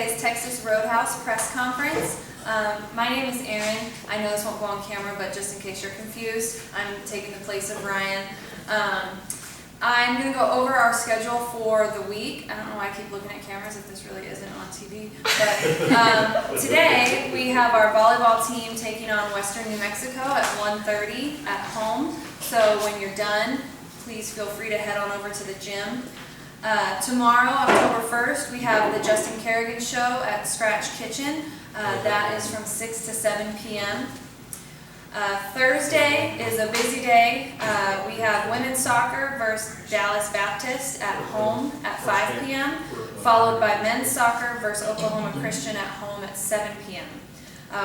Thursday's Texas Roadhouse press conference. My name is Erin. I know this won't go on camera, but just in case you're confused, I'm taking the place of Ryan. I'm going to go over our schedule for the week. I don't know why I keep looking at cameras if this really isn't on TV. But today we have our volleyball team taking on Western New Mexico at 1:30 at home. So when you're done, please feel free to head on over to the gym. Tomorrow, October 1st, we have the Justin Kerrigan Show at Scratch Kitchen. That is from 6 to 7 p.m. Thursday is a busy day. We have women's soccer versus Dallas Baptist at home at 5 p.m., followed by men's soccer versus Oklahoma Christian at home at 7 p.m.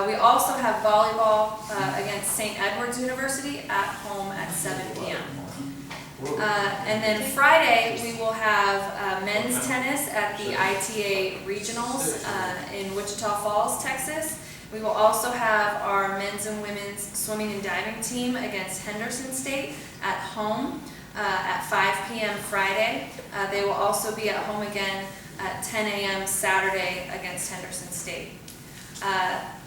We also have volleyball against St. Edward's University at home at 7 p.m. And then Friday, we will have men's tennis at the ITA Regionals in Wichita Falls, Texas. We will also have our men's and women's swimming and diving team against Henderson State at home at 5 p.m. Friday. They will also be at home again at 10 a.m. Saturday against Henderson State.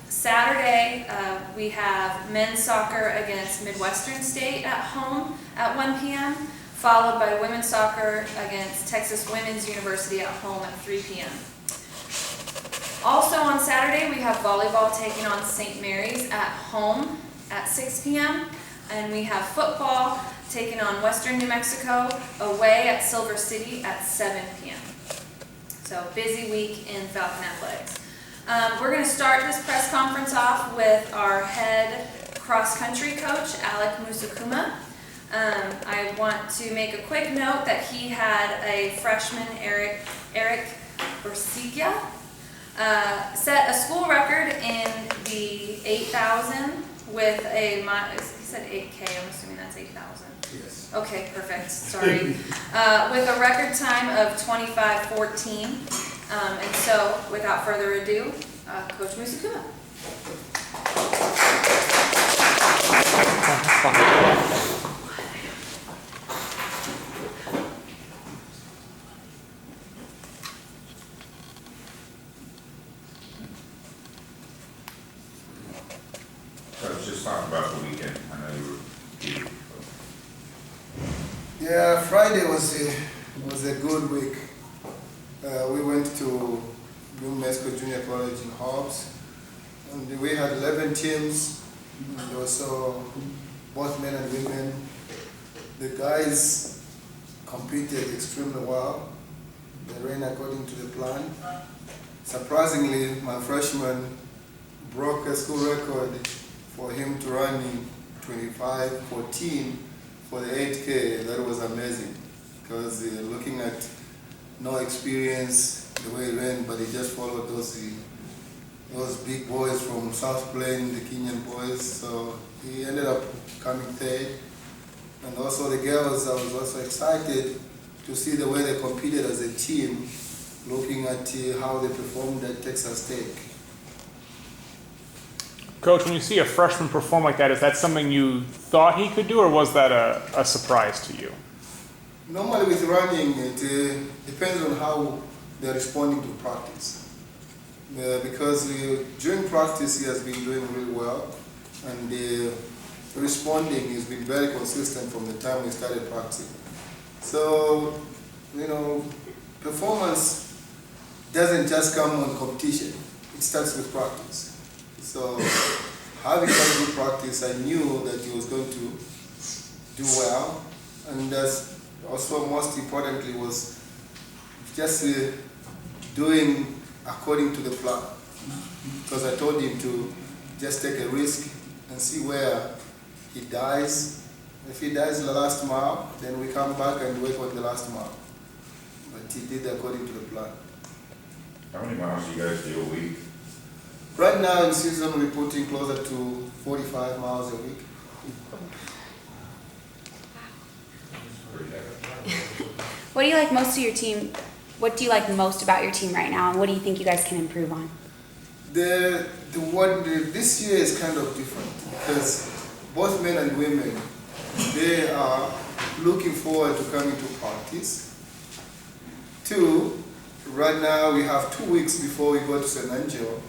Saturday, we have men's soccer against Midwestern State at home at 1 p.m., followed by women's soccer against Texas Women's University at home at 3 p.m. Also on Saturday, we have volleyball taking on St. Mary's at home at 6 p.m., and we have football taking on Western New Mexico away at Silver City at 7 p.m. So busy week in Falcon Athletics. We're going to start this press conference off with our head cross-country coach, Alec Musakuma. I want to make a quick note that he had a freshman, Eric Bersigia, set a school record in the 8,000 with a, he said 8K, I'm assuming that's 8,000. Yes. Okay, perfect, sorry. With a record time of 25:14. And so, without further ado, Coach Musakuma. Let's just talk about the weekend. I know you were. Yeah, Friday was a good week. We went to New Mexico Junior College in Hobbs, and we had 11 teams, and also both men and women. The guys competed extremely well. They ran according to the plan. Surprisingly, my freshman broke a school record for him to run in 25:14 for the 8K. That was amazing, because looking at no experience the way he ran, but he just followed those big boys from South Plain, the Kenyan boys. So he ended up coming third. And also the girls, I was also excited to see the way they competed as a team, looking at how they performed at Texas Tech. Coach, when you see a freshman perform like that, is that something you thought he could do, or was that a surprise to you? Normally with running, it depends on how they're responding to practice. Because during practice he has been doing really well, and responding has been very consistent from the time we started practicing. So, performance doesn't just come on competition, it starts with practice. So, having that good practice, I knew that he was going to do well, and that's also most importantly was just doing according to the plan. Because I told him to just take a risk and see where he dies. If he dies in the last mile, then we come back and wait for the last mile. But he did according to the plan. How many miles do you guys do a week? Right now in season we're putting closer to 45 miles a week. What do you like most of your team? What do you like most about your team right now, and what do you think you guys can improve on? This year is kind of different because both men and women, they are looking forward to coming to practice. Two, right now we have 2 weeks before we go to San Angelo.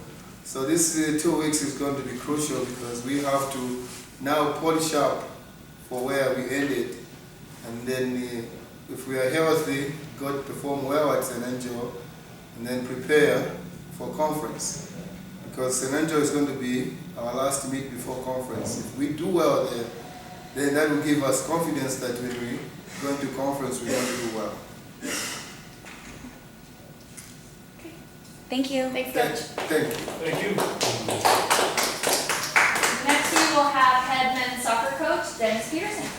So this 2 weeks is going to be crucial because we have to now polish up for where we ended. And then if we are healthy, go to perform well at San Angelo, and then prepare for conference. Because San Angelo is going to be our last meet before conference. If we do well there, then that will give us confidence that when we go into conference, we're going to do well. Thank you. Thanks, Coach. Thank you. Thank you. Next we will have head men's soccer coach, Dennis Peterson.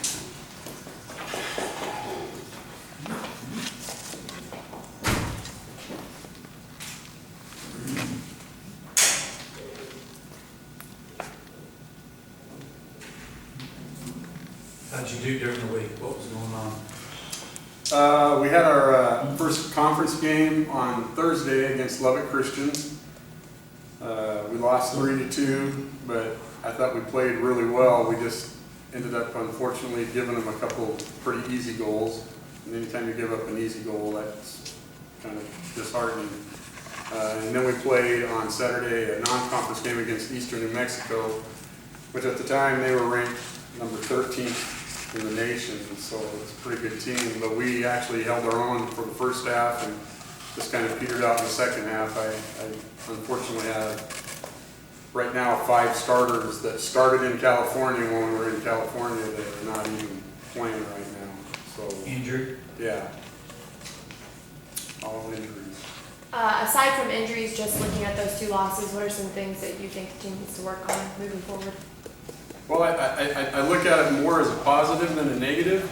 How'd you do during the week? What was going on? We had our first conference game on Thursday against Lubbock Christians. We lost 3-2, but I thought we played really well. We just ended up, unfortunately, giving them a couple pretty easy goals. And anytime you give up an easy goal, that's kind of disheartening. And then we played on Saturday a non-conference game against Eastern New Mexico, which at the time they were ranked number 13th in the nation, and so it's a pretty good team. But we actually held our own for the first half and just kind of petered out in the second half. I unfortunately have right now 5 starters that started in California when we were in California that are not even playing right now. So Injured? yeah, all injuries. Aside from injuries, just looking at those 2 losses, what are some things that you think the team needs to work on moving forward? Well, I look at it more as a positive than a negative,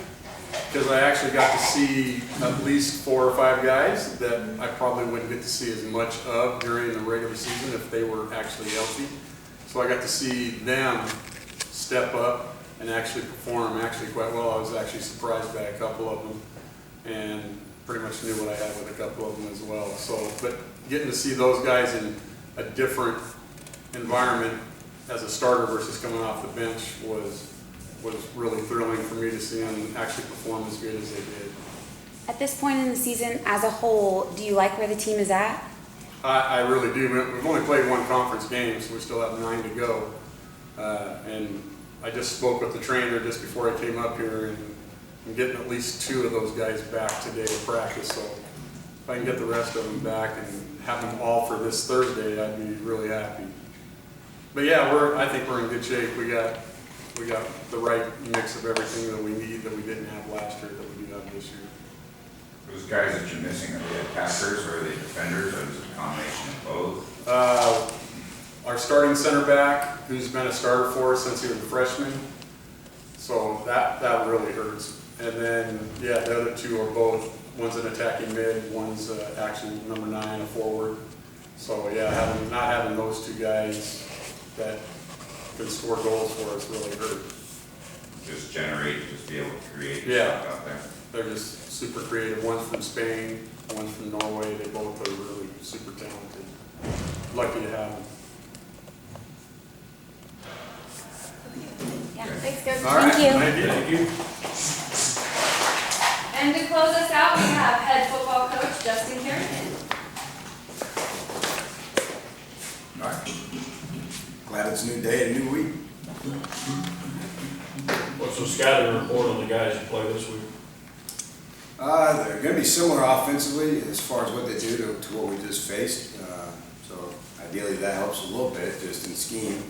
because I actually got to see at least 4 or 5 guys that I probably wouldn't get to see as much of during the regular season if they were actually healthy. So I got to see them step up and actually perform actually quite well. I was actually surprised by a couple of them and pretty much knew what I had with a couple of them as well. So, but getting to see those guys in a different environment as a starter versus coming off the bench was really thrilling for me to see them actually perform as good as they did. At this point in the season, as a whole, do you like where the team is at? I really do. We've only played 1 conference game, so we still have 9 to go. And I just spoke with the trainer just before I came up here, and I'm getting at least 2 of those guys back today to practice. So if I can get the rest of them back and have them all for this Thursday, I'd be really happy. But yeah, I think we're in good shape. We got the right mix of everything that we need that we didn't have last year that we do have this year. Those guys that you're missing, are they attackers or are they defenders, or is it a combination of both? Our starting center back, who's been a starter for us since he was a freshman, so that really hurts. And then, yeah, the other 2 are both, one's an attacking mid, one's actually number 9, a forward. So yeah, not having those 2 guys that can score goals for us really hurt. Just be able to create Yeah. stuff out there. They're just super creative. One's from Spain, one's from Norway. They both are really super talented. Lucky to have them. Yeah. Thanks, Coach. Thank you. Thank you. And to close us out, we have head football coach, Justin Carrington. All right. Glad it's a new day, a new week. What's the scouting report on the guys you play this week? They're going to be similar offensively as far as what they do to what we just faced. So ideally that helps a little bit just in scheme.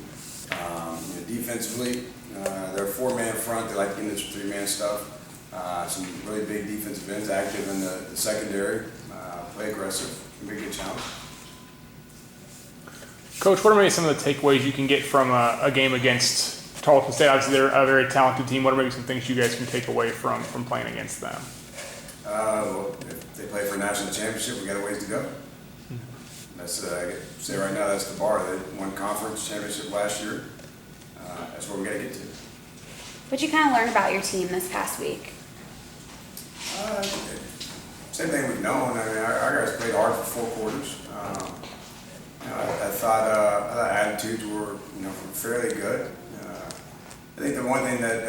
Defensively, they're a 4-man front. They like to get into 3-man stuff. Some really big defensive ends active in the secondary. Play aggressive. Can be a good challenge. Coach, what are maybe some of the takeaways you can get from a game against Tarleton State? Obviously, they're a very talented team. What are maybe some things you guys can take away from playing against them? Well, if they play for a national championship, we got a ways to go. That's I can say right now that's the bar. They won conference championship last year. That's where we got to get to. What'd you kind of learn about your team this past week? Same thing we've known. I mean, our guys played hard for 4 quarters. I thought attitudes were fairly good. I think the one thing that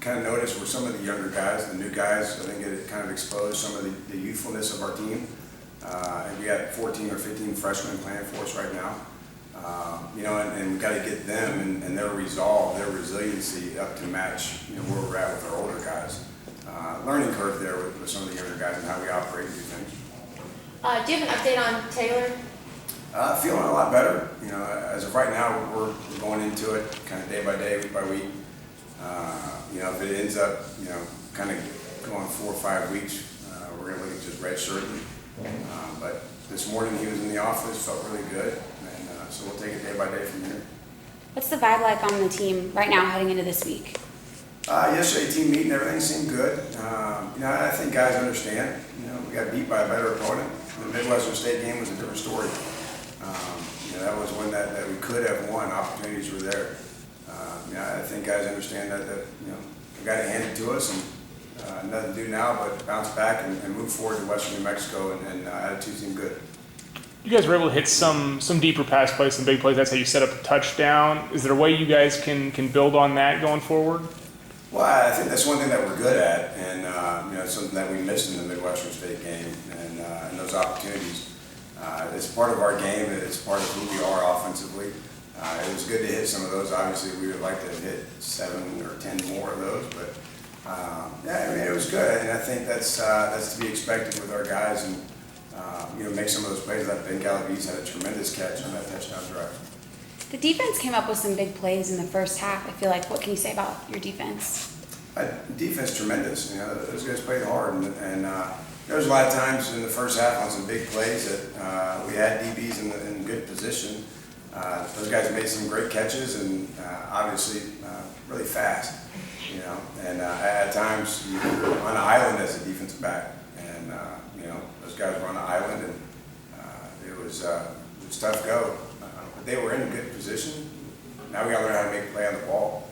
kind of noticed were some of the younger guys, the new guys. I think it kind of exposed some of the youthfulness of our team. And we got 14 or 15 freshmen playing for us right now. And we've got to get them and their resolve, their resiliency up to match, where we're at with our older guys. Learning curve there with some of the younger guys and how we operate and do things. Do you have an update on Taylor? Feeling a lot better. As of right now, we're going into it kind of day by day, week by week. If it ends up, kind of going 4 or 5 weeks, we're going to look at just redshirting. But this morning he was in the office, felt really good, and so we'll take it day by day from here. What's the vibe like on the team right now heading into this week? Yesterday team meeting, everything seemed good. I think guys understand. We got beat by a better opponent. The Midwestern State game was a different story. That was one that we could have won. Opportunities were there. I think guys understand that we got it handed to us, and nothing to do now but bounce back and move forward to Western New Mexico, and attitude seemed good. You guys were able to hit some deeper pass plays, some big plays. That's how you set up a touchdown. Is there a way you guys can build on that going forward? Well, I think that's one thing that we're good at, and it's something that we missed in the Midwestern State game, and those opportunities. It's part of our game. It's part of who we are offensively. It was good to hit some of those. Obviously, we would like to hit 7 or 10 more of those, but it was good, and I think that's to be expected with our guys, and make some of those plays. I think Galaviz had a tremendous catch on that touchdown drive. The defense came up with some big plays in the first half. I feel like, what can you say about your defense? Defense tremendous. Those guys played hard, and there was a lot of times in the first half on some big plays that we had DBs in good position. Those guys made some great catches, and obviously really fast. And at times you're on an island as a defensive back, and those guys were on an island, and it was tough go. But they were in a good position. Now we got to learn how to make a play on the ball,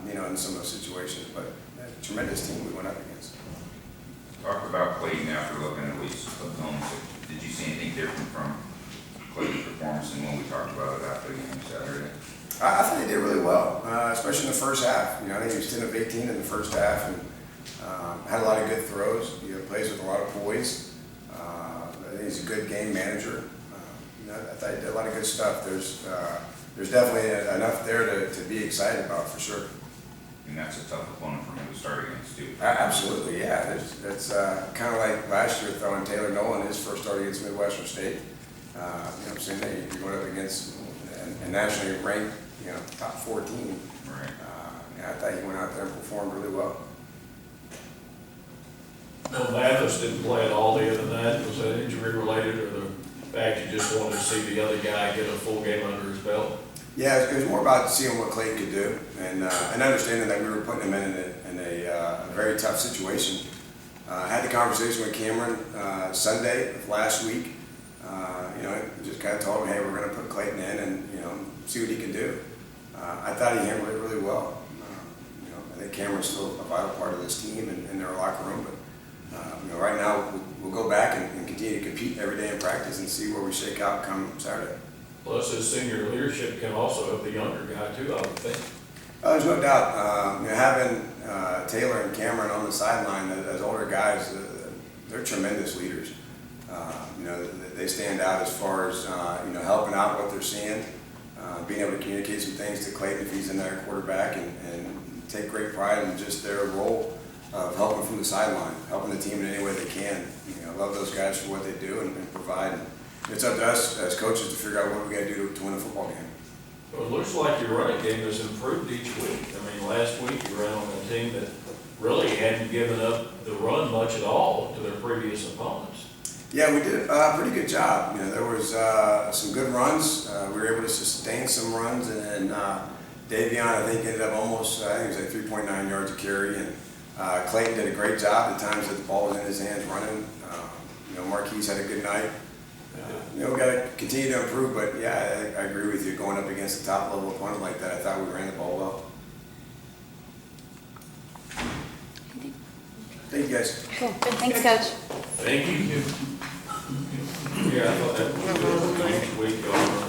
in some of those situations. But a tremendous team we went up against. Talk about Clayton after looking at least the films. Did you see anything different from Clayton's performance than when we talked about it after the game Saturday? I think they did really well, especially in the first half. I think he was 10 of 18 in the first half, and had a lot of good throws. He plays with a lot of poise. I think he's a good game manager. I thought he did a lot of good stuff. There's definitely enough there to be excited about, for sure. And that's a tough opponent for him to start against, too. Absolutely, yeah. That's kind of like last year throwing Taylor Nolan his first start against Midwestern State. You're going up against a nationally ranked, top 14. Right. I thought he went out there and performed really well. No, Mathis didn't play at all the other night. Was that injury related, or the fact you just wanted to see the other guy get a full game under his belt? Yeah, it was more about seeing what Clayton could do, and understanding that we were putting him in a very tough situation. I had the conversation with Cameron Sunday of last week. Just kind of told him, hey, we're going to put Clayton in and see what he can do. I thought he handled it really well. I think Cameron's still a vital part of this team and in their locker room, but right now we'll go back and continue to compete every day in practice and see where we shake out come Saturday. Plus, his senior leadership can also help the younger guy too, I would think. There's no doubt. Having Taylor and Cameron on the sideline as older guys, they're tremendous leaders. They stand out as far as helping out what they're seeing, being able to communicate some things to Clayton if he's in there quarterback, and take great pride in just their role of helping from the sideline, helping the team in any way they can. I love those guys for what they do and provide. It's up to us as coaches to figure out what we got to do to win a football game. Well, it looks like your running game has improved each week. Last week you ran on a team that really hadn't given up the run much at all to their previous opponents. Yeah, we did a pretty good job. There was some good runs. We were able to sustain some runs, and Davion, I think, ended up almost, I think it was like 3.9 yards a carry, and Clayton did a great job the times that the ball was in his hands running. Marquise had a good night. We got to continue to improve, but yeah, I agree with you. Going up against a top level opponent like that, I thought we ran the ball well. Thank you, guys. Cool. Thanks, Coach. Thank you. Yeah, I thought that was each week.